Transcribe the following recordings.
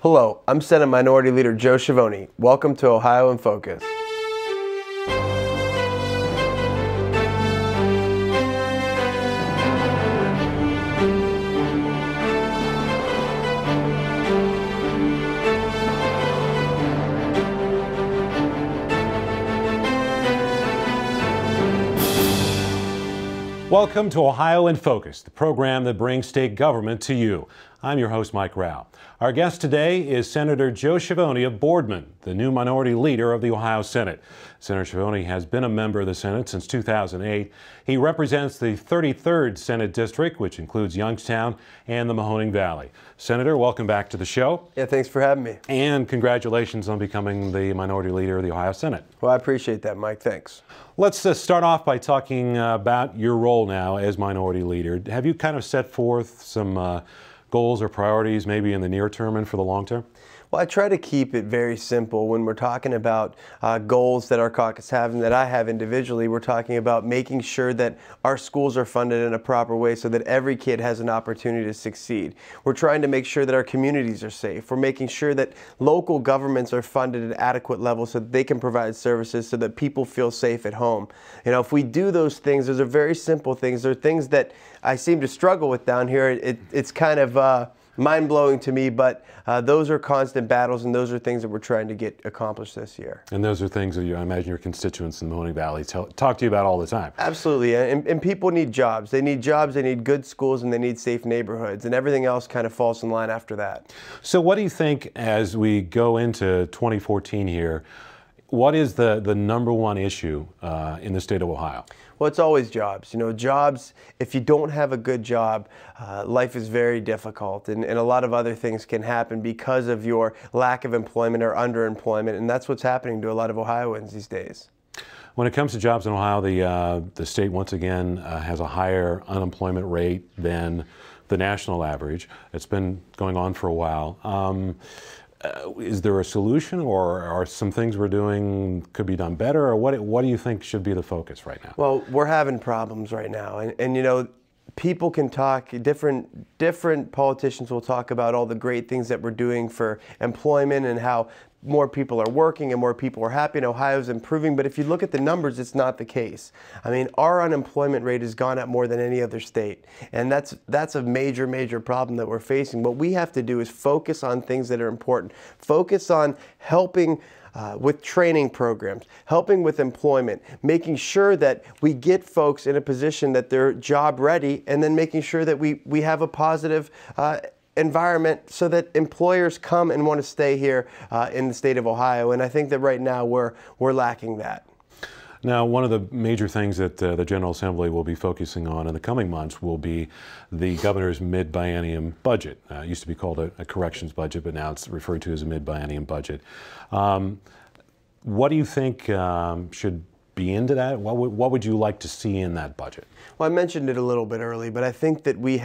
Hello, I'm Senate Minority Leader Joe Schiavoni. Welcome to Ohio in Focus. Welcome to Ohio in Focus, the program that brings state government to you. I'm your host, Mike Rao. Our guest today is Senator Joe Schiavoni of Boardman, the new minority leader of the Ohio Senate. Senator Schiavoni has been a member of the Senate since 2008. He represents the 33rd Senate District, which includes Youngstown and the Mahoning Valley. Senator, welcome back to the show. Yeah, thanks for having me. And congratulations on becoming the minority leader of the Ohio Senate. Well, I appreciate that, Mike. Thanks. Let's start off by talking about your role now as minority leader. Have you kind of set forth some goals or priorities maybe in the near term and for the long term? Well, I try to keep it very simple. When we're talking about goals that our caucus have and that I have individually, we're talking about making sure that our schools are funded in a proper way so that every kid has an opportunity to succeed. We're trying to make sure that our communities are safe. We're making sure that local governments are funded at adequate levels so that they can provide services so that people feel safe at home. You know, if we do those things, those are very simple things. They're things that I seem to struggle with down here. It's kind of mind-blowing to me, but those are constant battles, and those are things that we're trying to get accomplished this year. And those are things that I imagine your constituents in the Mahoning Valley talk to you about all the time. Absolutely, and people need jobs. They need jobs, they need good schools, and they need safe neighborhoods, and everything else kind of falls in line after that. So what do you think as we go into 2014 here, what is the number one issue in the state of Ohio? Well, it's always jobs. You know, jobs, if you don't have a good job, life is very difficult, and a lot of other things can happen because of your lack of employment or underemployment, and that's what's happening to a lot of Ohioans these days. When it comes to jobs in Ohio, the state once again has a higher unemployment rate than the national average. It's been going on for a while. Is there a solution, or are some things we're doing could be done better, or what do you think should be the focus right now? Well, we're having problems right now, and you know, people can talk, different politicians will talk about all the great things that we're doing for employment and how more people are working and more people are happy and Ohio's improving, but if you look at the numbers, it's not the case. I mean, our unemployment rate has gone up more than any other state, and that's a major problem that we're facing. What we have to do is focus on things that are important. Focus on helping with training programs, helping with employment, making sure that we get folks in a position that they're job ready, and then making sure that we have a positive environment so that employers come and want to stay here in the state of Ohio. And I think that right now we're lacking that. Now, one of the major things that the General Assembly will be focusing on in the coming months will be the governor's mid-biennium budget. It used to be called a corrections budget, but now it's referred to as a mid-biennium budget. What do you think should be into that? What would you like to see in that budget? Well, I mentioned it a little bit early, but I think that we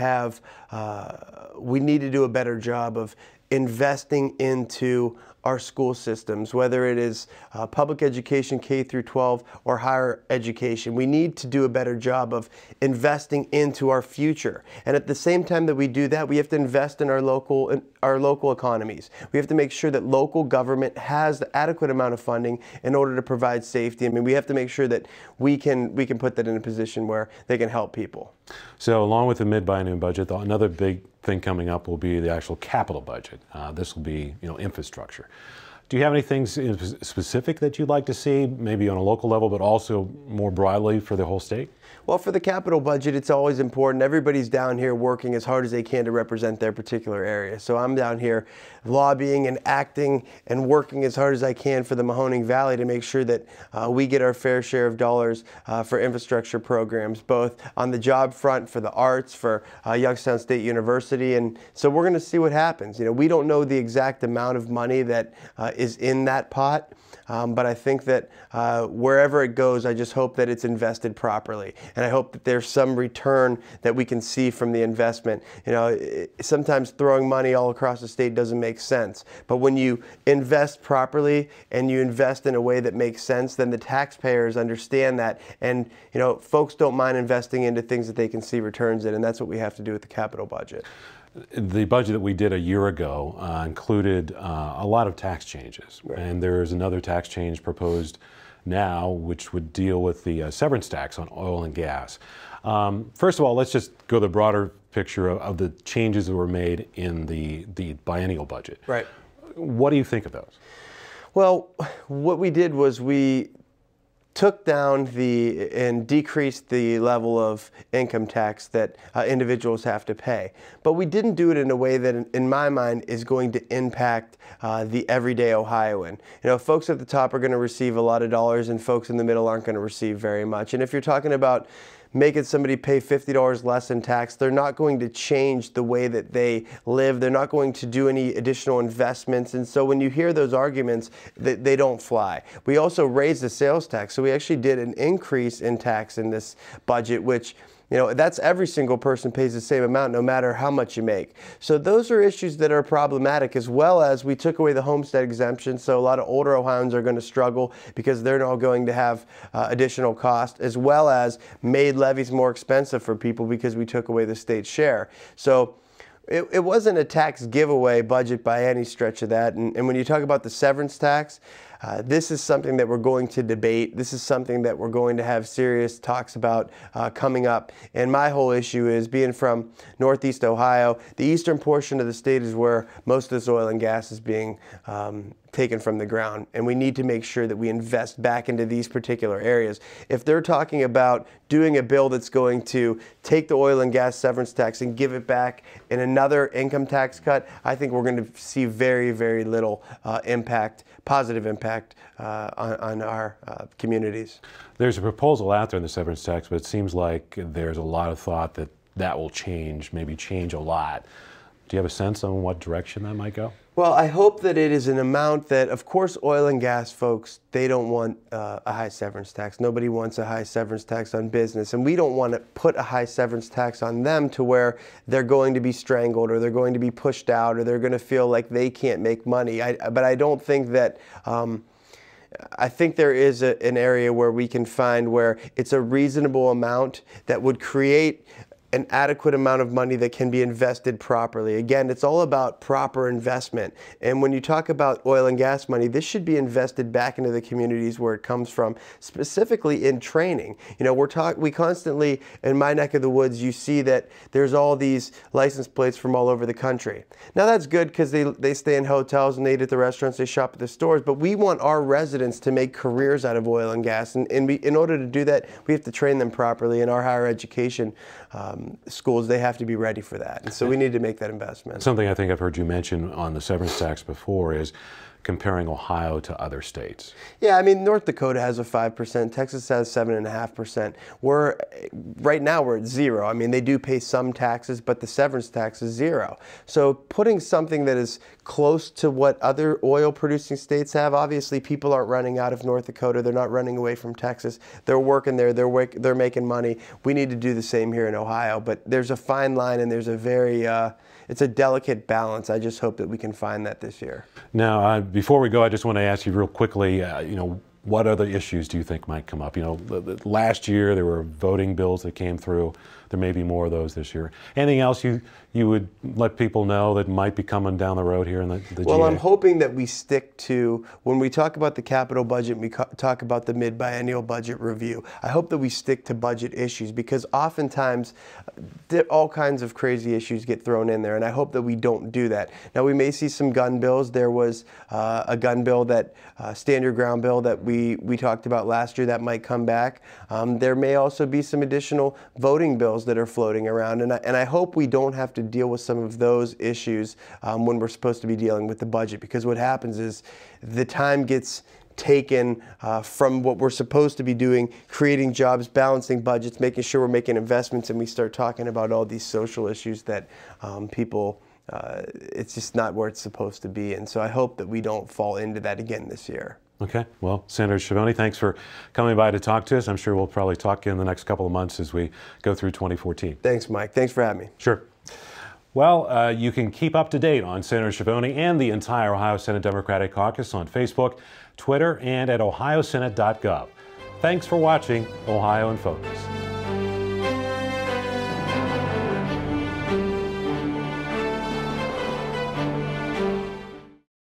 need to do a better job of investing into our school systems, whether it is public education, K through 12, or higher education. We need to do a better job of investing into our future. And at the same time that we do that, we have to invest in our local economies. We have to make sure that local government has the adequate amount of funding in order to provide safety. I mean, we have to make sure that we can put that in a position where they can help people. So along with the mid-biennium budget, another big thing coming up will be the actual capital budget. This will be, infrastructure. Do you have any things specific that you'd like to see, maybe on a local level, but also more broadly for the whole state? Well, for the capital budget, it's always important. Everybody's down here working as hard as they can to represent their particular area. So I'm down here lobbying and acting and working as hard as I can for the Mahoning Valley to make sure that we get our fair share of dollars for infrastructure programs, both on the job front, for the arts, for Youngstown State University. And so we're going to see what happens. You know, we don't know the exact amount of money that is in that pot. But I think that wherever it goes, I just hope that it's invested properly. And I hope that there's some return that we can see from the investment. You know, sometimes throwing money all across the state doesn't make sense. But when you invest properly and you invest in a way that makes sense, then the taxpayers understand that. And, folks don't mind investing into things that they can see returns in. And that's what we have to do with the capital budget. The budget that we did a year ago included a lot of tax changes, right. And there's another tax change proposed now, which would deal with the severance tax on oil and gas. First of all, let's just go to the broader picture of the changes that were made in the biennial budget. Right. What do you think of those? Well, what we did was we took down and decreased the level of income tax that individuals have to pay. But we didn't do it in a way that, in my mind, is going to impact the everyday Ohioan. You know, folks at the top are going to receive a lot of dollars, and folks in the middle aren't going to receive very much. And if you're talking about making somebody pay $50 less in tax, they're not going to change the way that they live. They're not going to do any additional investments. And so when you hear those arguments, they don't fly. We also raised the sales tax. So we actually did an increase in tax in this budget, which, you know, that's every single person pays the same amount no matter how much you make. So those are issues that are problematic, as well as we took away the homestead exemption. So a lot of older Ohioans are going to struggle because they're now going to have additional cost, as well as made levies more expensive for people because we took away the state share. So it wasn't a tax giveaway budget by any stretch of that. And when you talk about the severance tax, this is something that we're going to debate. This is something that we're going to have serious talks about coming up. And my whole issue is, being from Northeast Ohio, the eastern portion of the state is where most of this oil and gas is being taken from the ground, and we need to make sure that we invest back into these particular areas. If they're talking about doing a bill that's going to take the oil and gas severance tax and give it back in another income tax cut, I think we're going to see very, very little positive impact on our communities. There's a proposal out there in the severance tax, but it seems like there's a lot of thought that that will change, maybe change a lot. Do you have a sense on what direction that might go? Well, I hope that it is an amount that, of course, oil and gas folks, they don't want a high severance tax. Nobody wants a high severance tax on business, and we don't want to put a high severance tax on them to where they're going to be strangled, or they're going to be pushed out, or they're going to feel like they can't make money. But I don't think that I think there is an area where we can find where it's a reasonable amount that would create an adequate amount of money that can be invested properly. Again, it's all about proper investment. And when you talk about oil and gas money, this should be invested back into the communities where it comes from, specifically in training. You know, we constantly, in my neck of the woods, you see that there's all these license plates from all over the country. Now that's good because they stay in hotels and they eat at the restaurants, they shop at the stores, but we want our residents to make careers out of oil and gas. And in order to do that, we have to train them properly. In our higher education schools, they have to be ready for that. And so we need to make that investment. Something I think I've heard you mention on the severance tax before is comparing Ohio to other states. Yeah, I mean, North Dakota has a 5%, Texas has 7.5%. Right now we're at 0. I mean, they do pay some taxes, but the severance tax is 0. So putting something that is close to what other oil producing states have, obviously people aren't running out of North Dakota, they're not running away from Texas, they're working there, they're making money. We need to do the same here in Ohio, but there's a fine line, and there's a very, it's a delicate balance. I just hope that we can find that this year. Now, before we go, I just want to ask you real quickly, you know, what other issues do you think might come up? You know, last year there were voting bills that came through. There may be more of those this year. Anything else you would let people know that might be coming down the road here in the Well, GA? I'm hoping that we stick to, when we talk about the capital budget, we talk about the mid-biennial budget review. I hope that we stick to budget issues, because oftentimes all kinds of crazy issues get thrown in there, and I hope that we don't do that. Now, we may see some gun bills. There was a gun bill, that stand your ground bill that we talked about last year, that might come back. There may also be some additional voting bills that are floating around, and I hope we don't have to deal with some of those issues when we're supposed to be dealing with the budget, because what happens is the time gets taken from what we're supposed to be doing, creating jobs, balancing budgets, making sure we're making investments, and we start talking about all these social issues that people, it's just not where it's supposed to be. And so I hope that we don't fall into that again this year. Okay. Well, Senator Schiavoni, thanks for coming by to talk to us. I'm sure we'll probably talk in the next couple of months as we go through 2014. Thanks, Mike. Thanks for having me. Sure. Well, you can keep up to date on Senator Schiavoni and the entire Ohio Senate Democratic Caucus on Facebook, Twitter, and at ohiosenate.gov. Thanks for watching Ohio in Focus.